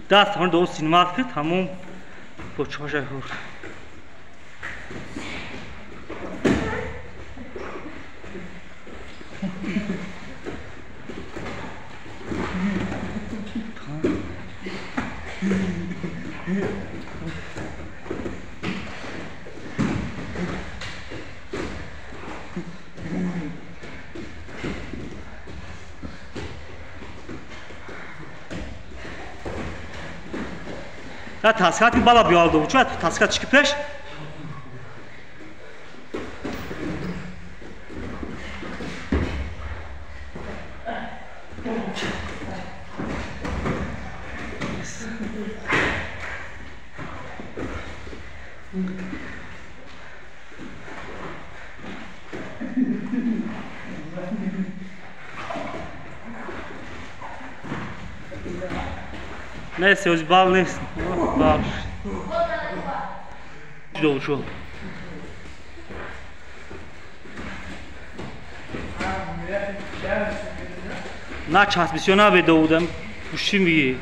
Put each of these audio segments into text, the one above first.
دست هون دو سینمات کرد همون با چاشای هور Ya taskat bala bir aldı uçu, taskat çıkıp peş. Neyse öz bal neyse. Bal. Dolu şu. Na ças misyona ve doğudum. Kuşum iyi.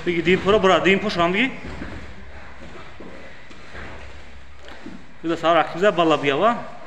Peki diyeyim para bırak diyeyim poş rambi. Bir de sağ rakibimize balla bir yava.